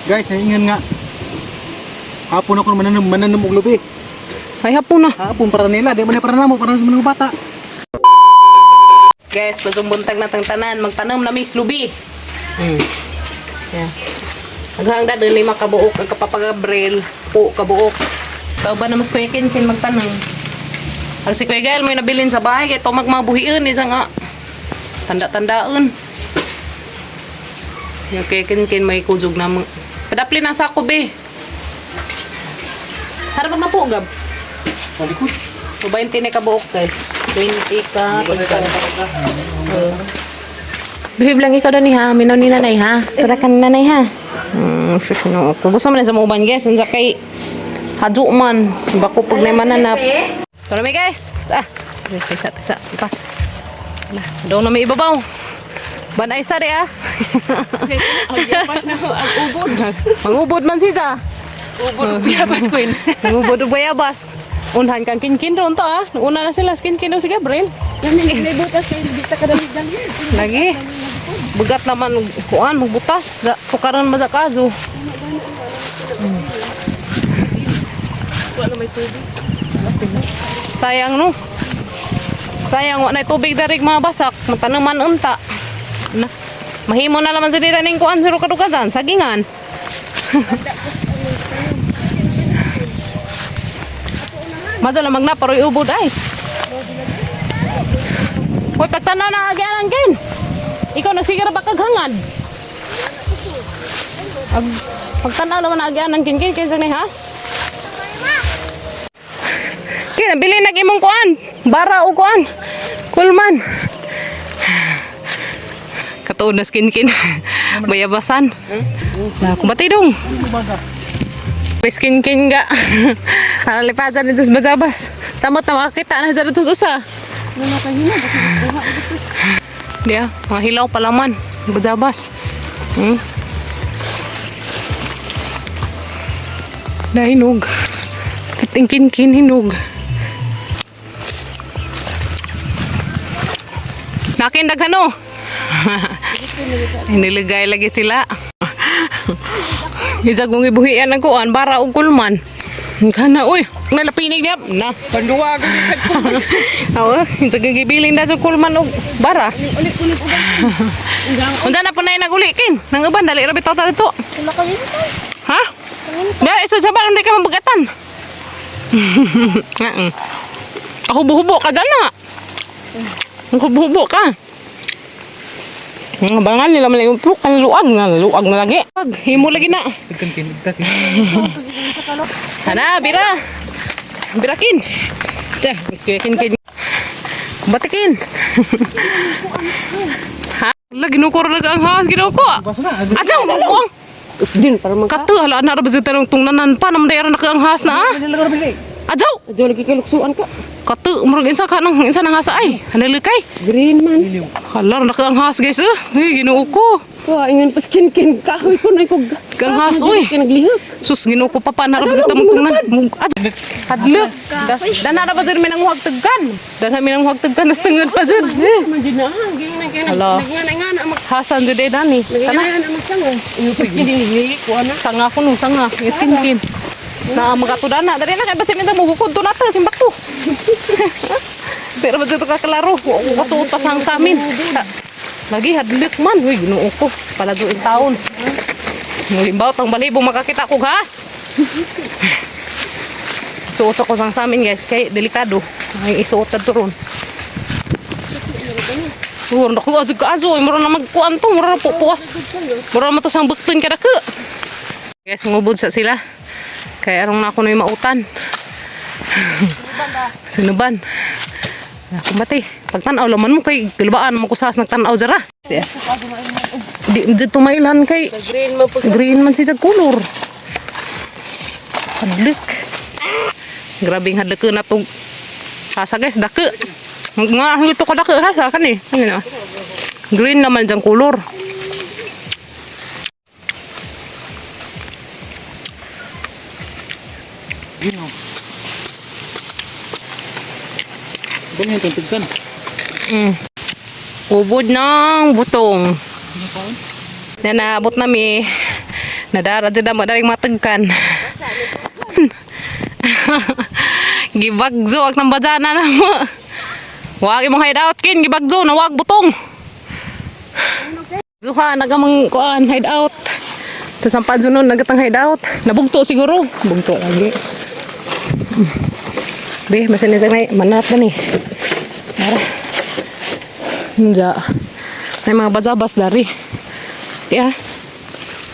Guys, naingan nga. Hapon ako mananam og lubi. Ay, hapon na. Hapon para nila, di man para namo para sa mga bata. Guys, masumbuntak na tang tanan. Magtanam na mis lubi. Yeah. Hanggang dadun 5 kabuok. Ang kapapagabril. Po kabuok. Tao ba na mas kuya kin magtanam. Ang si Kuya Gael may nabilin sa bahay. Kaya ito magmabuhiin. Isa nga. Tanda-tandaan. Yung kaya kin may kuzog na. Padapli na sa ako be. Harap na po, Gab. Malikot. 20 na kabuok, guys. 20 ka. Bihib lang ikaw doon ha. Minaw ni nanay ha. Tura ka ni nanay ha. Susunod ko. Gusto mo na sa muban, guys. Ang sakay. Hadyo man. Bako pag na mananap. Tura may guys. Tisa. Pa. Daw na may ibabaw. Banay sa rin ha. Mag-ubod man siya. Ubod bayabas queen. Ubod bayabas. Unhan kang kinkin ron to ah. Una na sila kinkin daw si Gabriel. May butas kayo dito kadali-dali. Lagi. Bugat naman kuan magbutas. Pukaron ba sa kaso? Wala may tubig. Sayang no. Sayang wa na tubig darig mga basak. Matanaman unta. Na. Mahimo na naman sa dira ning kuan sa kadugasan, sagingan. Masala magnaparoy ubod ay. Hoy pagtanaw na agyan kin. Ikaw nagsigar ba kaghangad? Pagtanaw naman na agyan kin kaysa ni has. Kaya bilhin nag imong kuan, bara o kuan. Kulman. Katuod na skin bayabasan. Nah, kumbati dong. Skin ga. Lipasan dito sa bazabas. Samot na makakita na dito sa usa. Dia, mga hilaw palaman. Bazabas. Dahinog. Katingkin hinog. Nakindag ano? Iniligay lagi sila. Isag mong ibuhian ang kuan bara og kulman. Kana uy, nalapinig niya na panduwag gid ko. Aw, isag gibiling da sa kulman og bara. Ulit ugang. Unsa na punay naguli kin? Nang uban dali ra bitaw ta dito. Wala ka yun. Ha? Dali isa sa balon di ka mabugatan. Ako buhubo ka gana. Ako buhubo ka. Ang bangan nila man yung pluk ang luag na lagi. Himo lagi na. Kin. Ana, bira. Birakin. Teh, biskuitin kin. Batikin. Ha? Lagi nukor ang has ginuko. Ajaw mo. Din para magka. Katu hala na ra bazita nang tungnanan pa nam daerah na ang has na. Ajaw. Ajo lagi kaluksuan ka. Katu murag insa ka nang insa nang hasa ay. Hanalukay. Green man. Hala na ang has guys. Ginuko ko. Wah, ingin pas kin kahoy ko na ko. Kang has oy. Naglihok. Sus ginuko pa na ra bazita mong tungnan. Adluk. Dan na ra bazita mi nang huwag tagkan. Dan mi nang huwag tagkan nas tengod pa jud. Man din na. Gingin kay Hala. nagngana mag Hasan jud dani. Kana nagngana mag sango. Pas kin dili ko ana. sanga ko no sanga. Iskin. Na magatudana dari na kay basin nito mugukod to nato simbak to. Pero ba dito ka klaro? Kasuutas ang samin. Lagi hadlik man, huy Ginoo ko. Palago in taon. Mulimbaw tang balibo makakita ko gas. Suot ko sang samin guys kay delikado. Ay isuot ta turon. Turon ako ajo mura na magkuan to, mura na pupuas. Mura man to sang bukton kada ka. Guys, ngubod sa sila. Kaya arong na ako na yung mautan. Sinuban. Kumbati. Pagtanaw laman mo kay galbaan mo kusas nagtanaw jara. Di tumailan kay green man si jag color. Hadlik. Grabing hadlik na tong hasa guys dake. Nga ito ka dake hasa kan eh. Ano na? Green naman jang color. Dali yung tugkan. Ubod ng butong. Na naabot nami Nadara jud mo daring matagkan. Gibagzo ak nang bajana na mo. Wag imong hideout kin gibagzo na wag butong. Zuha nagamang kuan hideout. Tapos ang padsunon nagatang hideout. Nabugto siguro. Bugto lagi. Be, masin na manat na ni. Tara. Hindi. May mga bazabas dari. Ya.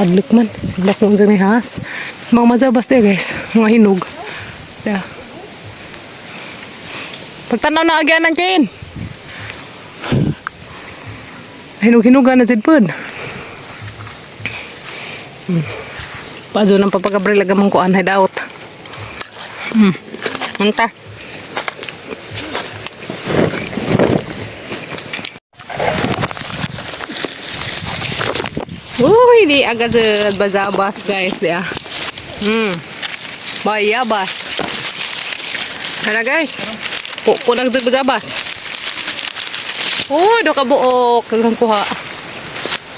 Adlik man. Adlik mo dyan has. Mga bazabas dia guys. Mga hinog. Ya. Pagtanaw na agyanan kain. Hinog-hinugan na dyan po. Pazo ng papagabril agamang kuan hideout. Mantap. Uy, di agad bazabas guys dia. Bayabas. Ano guys? Kulang sa bazabas. Uy, do ka buok kang kuha.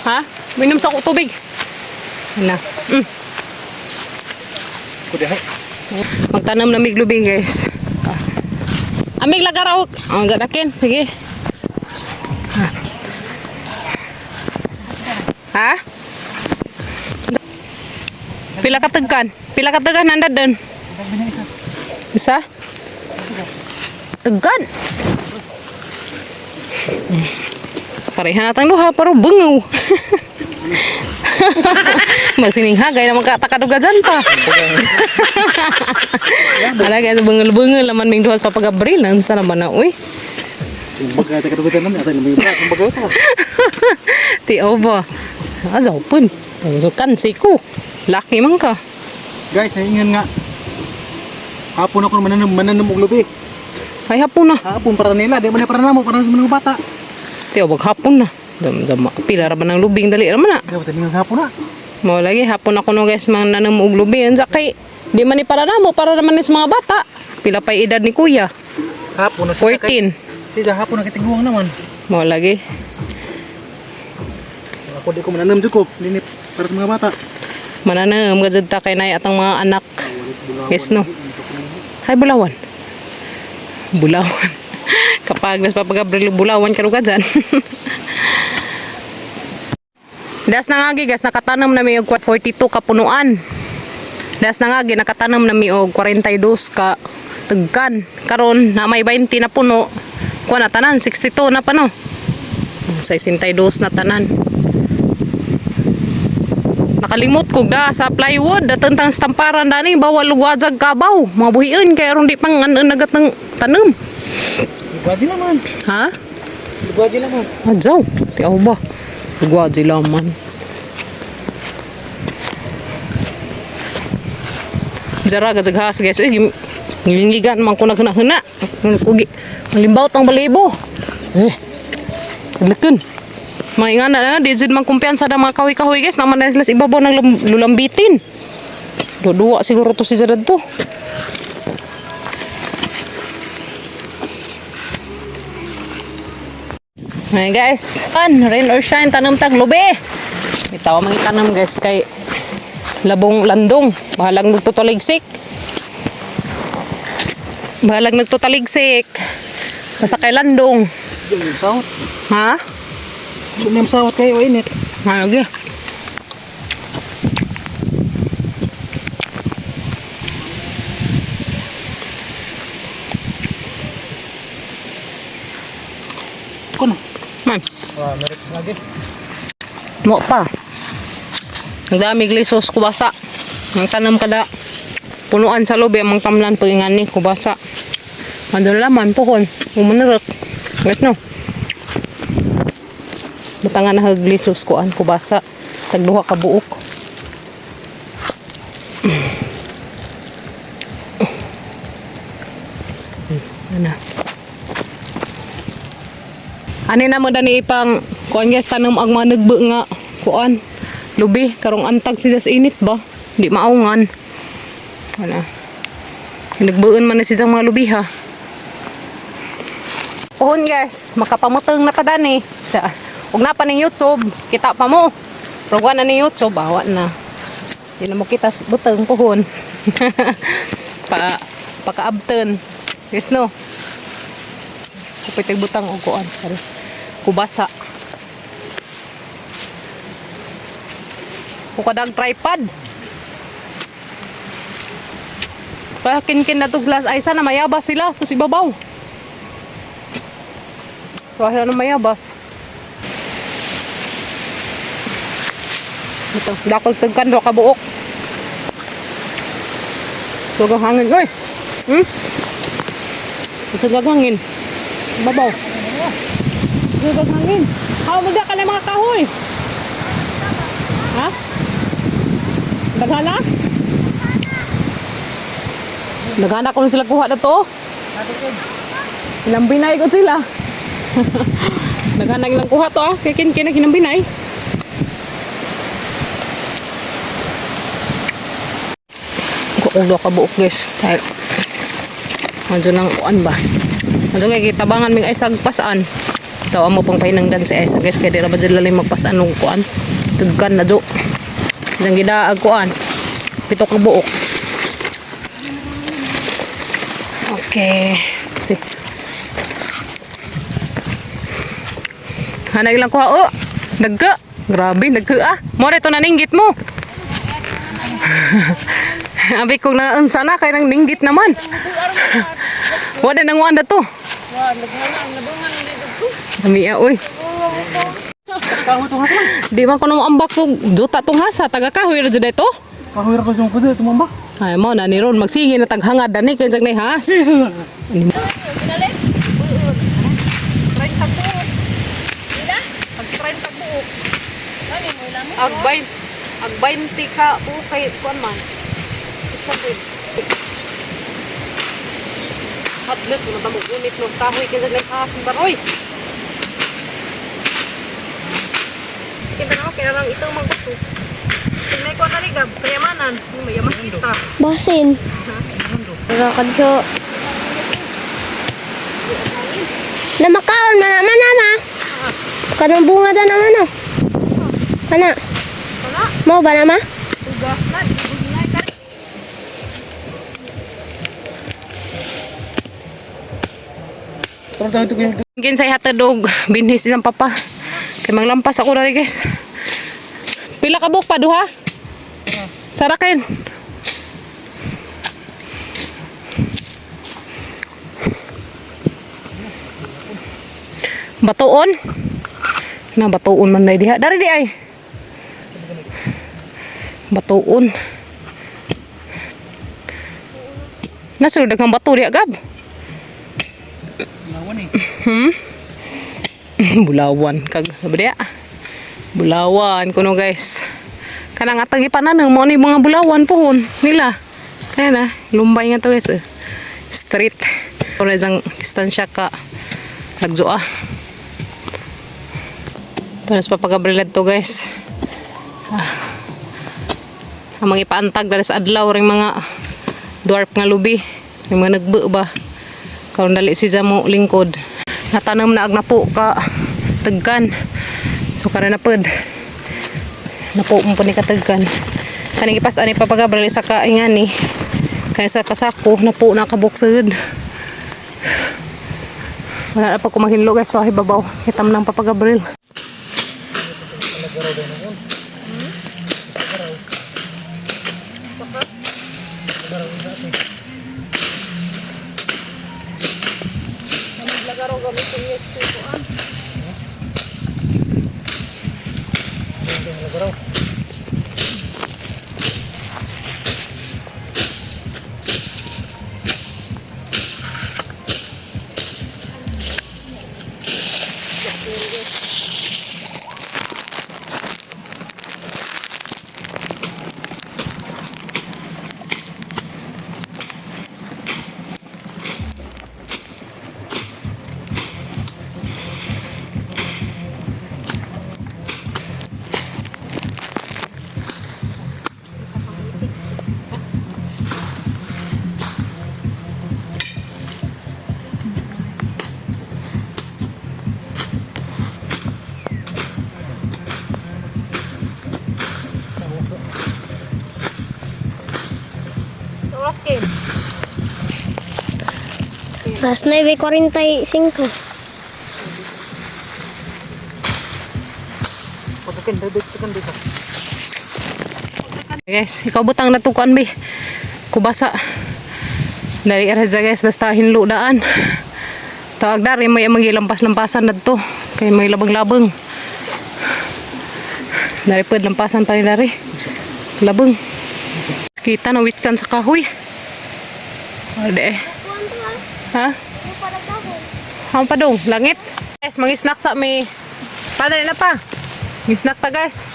Ha? Minom sa ko tubig. Ano? Kudihay. Magtanam na miglubi guys. Amig lagaraw. Ang gadakin. Sige. Ha? Pila katagkan? Pila katagkan nanda doon? Isa? Tegan. Parehan natang duha pero bengaw. Masining hagay na magkatakaduga dyan pa. Ala guys, bengel-bengel laman ming duha sa pagabril. Ang sana naman na, uy. Magkatakaduga naman, atay lumay ba? Ang bagaw ka. Tiyaw ba? Azaw pun. Sukan siku. Laki man ka. Guys, naingan nga. Hapon ako mananam og lubi. Ay hapon na. Hapon para nila, di man para namo para sa mga bata. Tiyaw bag hapon na. Dama pila ra ba ng lubing dali ra man na. Dapat ning hapon na. Mo lagi hapon ako no guys mananam og lubi anza kay di man ni para namo para naman ni sa mga bata. Pila pa edad ni kuya? Hapon na 14. Sila hapon na kitiguang naman. Mo lagi. Ako di ko mananam jud ko, dinip para sa mga bata. Mananam gajud ta kay nay atang mga anak. Yes no. Hay bulawan. Bulawan. Kapag nagpapagabril bulawan karuga dyan. Das na nga guys, nakatanam na mi og 42 ka punuan. Das na nga nakatanam na mi og 42 ka tagkan. Karon na may 20 na puno. Kuha na tanan 62 na pa no. 62 na tanan. Nakalimot ko da sa plywood datang stamparan dani bawal lugwajag kabaw. Mga buhiin kay aron di pang nagat ng tanom. Lugwaji naman. Ha? Lugwaji naman. Adjaw, tiyaw ba? Lugwaji laman. Jara gazaghas guys. Ngilingigan man ko naghuna-huna. Kugi. Malimbaw tang balibo. Laken. Maingan na di jud man kumpiyansa da mga kahoy-kahoy guys. Naman na sila sa ibabaw ng lulambitin. Duwa siguro to si Jarad to. Hey guys, rain or shine, tanam tag lubi. Itaw mang itanam guys kay labong landong. Bahalag nagtutaligsik. Bahalag nagtutaligsik. Basta kay landong. Yung sahot. Ha? Yung sahot kayo init. Ay, okay. Kuno. Man. Meron lagi. Mo pa. Ang dami glisos kubasa. Ang tanam kada punuan sa lobe amang tamlan pagingan ni kubasa. Ando laman pohon. Umanerek. Guys no. Butangan na glisos ko an kubasa. Tagduha ka buok. Ana. Ani na mo dani ipang kuan guys tanong ang mga nagbe nga kuan lubi karong antag siya sa init ba di maungan ana nagbeun man na siya mga lubi ha pohon guys makapamuteng na ta dani ug na pa ning YouTube kita pa mo pero na ni YouTube bawa na Di na mo kita butang pohon. Pakaabten. Yes no. Kupitay butang og kuan. Kubasa. Kukadag tripod. Kin na to glass ay sana mayabas sila to si babaw. Wala na mayabas. Itang dakol tagkan do ka buok. Tugang hangin. Oy. Tugang hangin. Babaw. Tugang hangin. Haw mo ka na mga kahoy. Ha? Daghala? Naghanak ko sila kuha na to. Hinambinay ko sila. Naghanak ilang kuha to kaya hinambinay. Ulo ka buok guys. Medyo nang kuan ba? Medyo kay kitabangan ming ay sagpasaan. Tawa mo pang pahinangdan si Isa guys kaya di ra ba dyan lalim magpasaan ng kuan. Tugkan na do. Diyan gidaag kuan. Pito ka buok. Okay. Hanay lang kuha. Oh, nagka. Grabe, nagka ah. More to naninggit mo. Abi kong naunsa na kay nang ninggit naman. Wala nang wanda to. Kami oy. Di man ko nang ambak ko duta tong hasa taga kahoy ra jud to. Kahoy ra ko sung kudo tumambak. Ay mo na ni ron magsige na taghangad dani kay jag nay has. Agbayin ka ukay kuan man. Hadlet mo na mo unit no kahoy kay jag nay has baroy. Kita na kaya lang ito magbuto. Tinay ko na ligab, kayamanan. Mayaman kita. Basin. Rakad so. Namakaon na naman nama. Kanang bunga da naman no. Kana. Mau ba nama? Tugas na, ibigay ka rin. Pero tayo ito kayo. Ginsay hatadog binhis isang papa. Kay manglampas ako na rin guys. Pila ka buok pa duha? Sarakin. Batuon. Na batuon man diha. Dari di ay. Batuon. Nasulod daghang batu di agab. Bulawan kag sabi Bulawan kuno guys. Kanang atang ipanan mo ni mga bulawan pohon nila. Kaya na lumbay nga to guys. Street. Ora jang distansya ka nagjoa. Tapos papagabrilad to guys. Ang mga ipaantag dali sa adlaw ring mga dwarf nga lubi. Yung mga nagbu ba. Karon dali si Jamo lingkod. Natanam na ag napo ka tagkan. So karon na pod. Napo mo po ni katagkan. Kaning ipas ani papagabral sa kaingani. Kaya sa kasako napo na kabuksud. Wala na pa ko mahinlo guys sa hibabaw. Kitam nang papagabral. oras Kim? Las 9:45. Guys, ikaw butang natukuan bi. Kubasa. Dari araza guys, basta hinlo daan. Tawag dari may magilampas-lampasan nadto. Kay may labang-labang. Dari pud lampasan pa ni dari. Labang. Kita na witkan sa kahoy. Ade. Ha? Ang padong, langit. Guys, mag-snack sa may. Padali na pa. Mag-snack ta guys.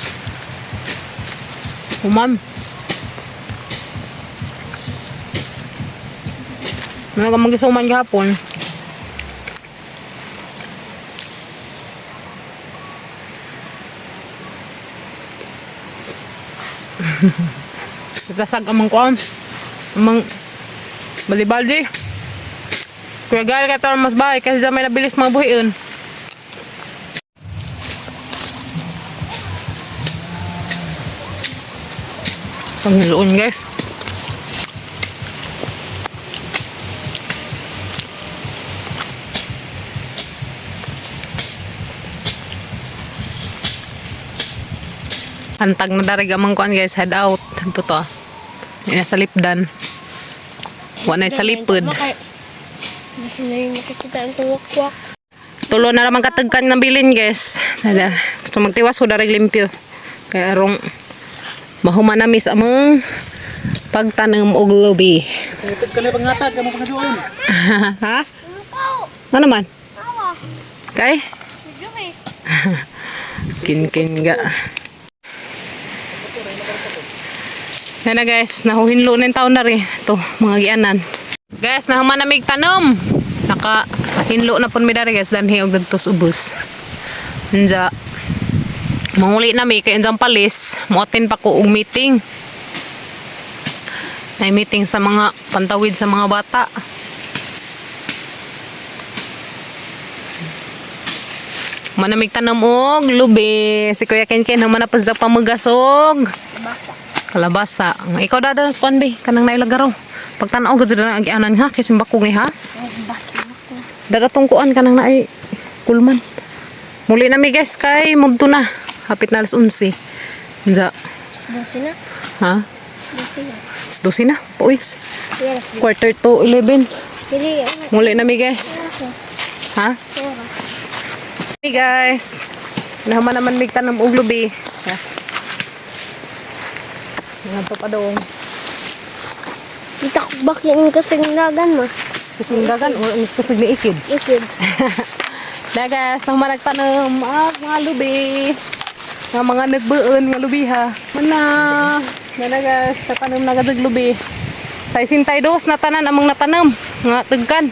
Umam. Ano ka mag-isuman kahapon? Kasag amang kuan. Amang bali-bali. Kuya gal ka ito mas bahay kasi may nabilis mga buhiin. Panghiloon guys. Antag na darig amang kuan guys, head out. Ito to. Yan sa lipdan. Wala na sa lipod. Kasi na yung nakikita ang tuwak-wak. Tulo na naman katagkan ng bilin guys. Gusto magtiwas ko darig limpyo. Kaya arong mahumanamis among pagtanong og lubi. Ito ka na pangatag, kamu pangaduon. Ha? Ano naman? Kay? Kin-kin ga. Yan na guys, nahuhinlo na yung taon na rin. Ito, mga gianan. Guys, nahuman na may tanom. Naka-hinlo na po may dari guys. Danhi og dagtos ubos. Nja. Manguli na may kaya dyan palis. Muotin pa ko og meeting. Ay meeting sa mga pantawid sa mga bata. Manamig tanom og lubi. Si Kuya Ken naman na pa sa pamugasog. Kalabasa. Ikaw dada sa pan bi. Kanang nailagaraw. Pagtanaw gud na ang anan ha. Kasi bakong ni has. Dada tungkuan kanang naay kulman. Muli na mi guys kay mugto na. Hapit na alas 11. Nja. 12 na. Ha? 12 na. Puis. Yes. 11:45. Dili. Muli na mi guys. Ha? Hey guys. Naman naman mig tanom og lubi. Ha. Nga pa dong. Itakbak yan yung kasingdagan mo. Kasingdagan o kasig ni ikid. Ikid. Na guys, nang managtanom mga lubi. Nga mga nagbuon nga lubi ha. Mana. Na guys, tatanom na gadag lubi. Sa 62 na tanan among natanom nga tugkan.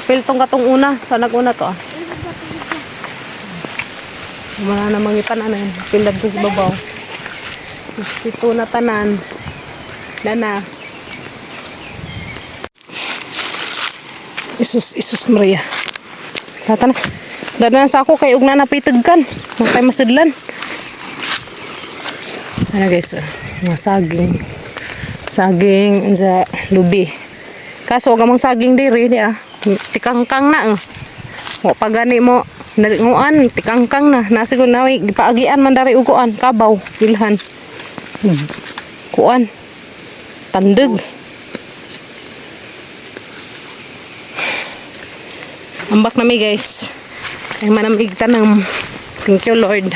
Piltong katong una, sa nag-una to ah. Wala na mangitan ano yun. Pindad ko sa babaw. Ito na tanan. Dana. Isus Maria. Tata na. Dana sa ako kay ugna napitagkan. Nang kay masidlan. Ano guys, mga saging. Saging sa lubi. Kaso wag amang saging diri di ah. Tikangkang na. Wa pagani mo naringuan tikangkang na. Nasigod na gipaagian man dari uguan kabaw ilhan. Kuan. Tandeg. Ambak na mi guys. Ay manamig tanam. Thank you Lord.